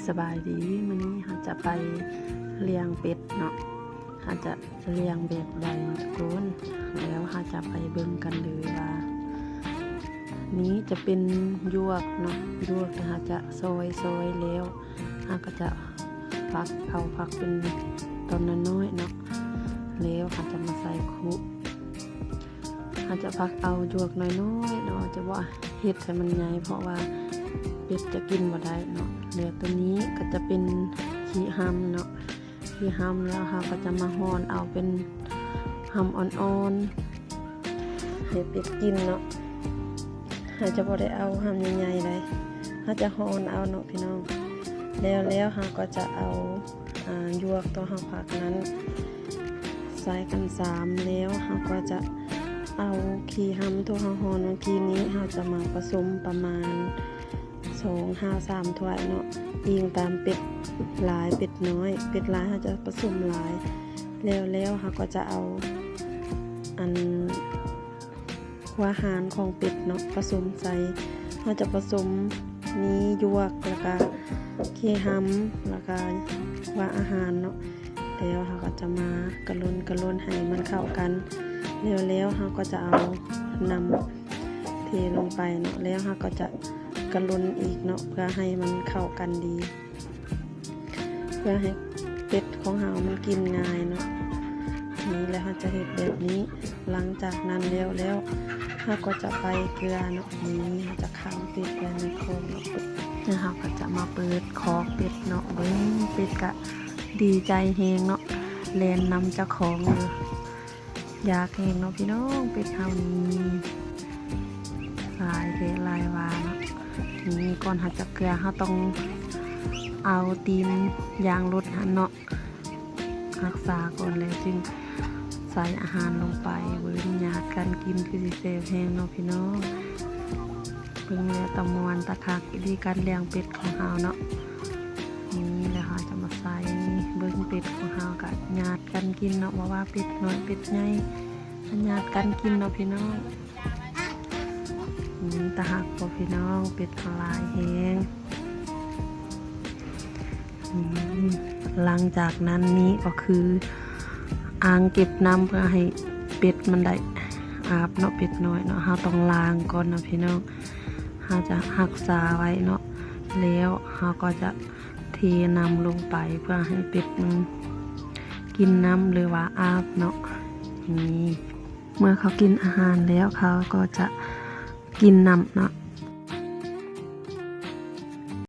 สบายดีมื้อนี้เราจะไปเลี้ยงเป็ดเนาะเราจะเลี้ยงแบบใดทุกคนแล้วเราจะไปเบิ่งกันเลยว่านี้จะเป็นยวกเนาะยวกที่เราจะซอยแล้วเราก็จะพักเป็นตอนน้อยๆเนาะแล้วเราจะมาใส่คุเราจะพักเอายวกน้อยๆเนาะจะว่าเฮ็ดให้มันใหญ่เพราะว่าเป็ดจะกินบ่ได้เนาะแล้วตัวนี้ก็จะเป็นขี้ห้ำเนาะขี้ห้ำแล้วเราก็จะมาห่อนเอาเป็นห้ำอ่อนๆให้เป็ดกินเนาะเราจะบ่ได้เอาห้ำใหญ่ๆเลยเราจะห่อนเอาเนาะพี่น้องแล้วเราก็จะเอายวกตัวเราผักนั้นใส่กัน3แล้วเราก็จะเอาขี้ห้ำตัวเราห่อนเมื่อกี้นี้เราจะมาผสมประมาณ2-3 ถ้วยเนาะอิงตามเป็ดหลายเป็ดน้อยเป็ดหลายเราจะผสมหลายแล้วเราก็จะเอาหัวหารของเป็ดเนาะผสมใส่เราจะผสมมียวกแล้วก็ขี้ห้ำแล้วก็หัวอาหารเนาะแล้วเราก็จะมากระลนให้มันเข้ากันแล้วเราก็จะเอานำเทลงไปเนาะแล้วเราก็จะกระลนอีกเนาะเพื่อให้มันเข้ากันดีเพื่อให้เป็ดของเรามันกินง่ายเนาะนี่แล้วเราจะเฮ็ดแบบนี้หลังจากนั้นแล้วเราก็จะไปเกลือเนาะนี่เราจะขังเป็ดไว้ในโครงเนาะแล้วเราก็จะมาเปิดคอกเป็ดเนาะเบิ่งเป็ดก็ดีใจแฮงเนาะแล่นนำเจ้าของเลยอยากแฮงเนาะพี่น้องเป็ดเฮานี่ลายเกลายวาเนาะนี่ก่อนเราจะเกลือเราต้องเอาตีนยางรถหันเนาะรักษาก่อนเลยจึงใส่อาหารลงไปเบิ่งญาติกันกินคือสิเซฟแห้งเนาะพี่น้องเบิ่งแล้วตะมวนตะคักวิธีการเลี้ยงเป็ดของเราเนาะนี่แล้วเราจะมาใส่เบิ่งเป็ดของเรากับญาติกันกินเนาะว่าเป็ดน้อยเป็ดใหญ่ญาติกันกินเนาะพี่น้องตะหักบ่พี่น้องเป็ดทลายแห้งหลังจากนั้นนี้ก็คืออ่างเก็บน้ำเพื่อให้เป็ดมันได้อาบเนาะเป็ดน้อยเนาะเราต้องล้างก่อนเนาะพี่น้องเราจะรักษาไว้เนาะแล้วเราก็จะเทน้ำลงไปเพื่อให้เป็ดมันกินน้ำหรือว่าอาบเนาะนี่เมื่อเขากินอาหารแล้วเขาก็จะกินน้ำเนาะ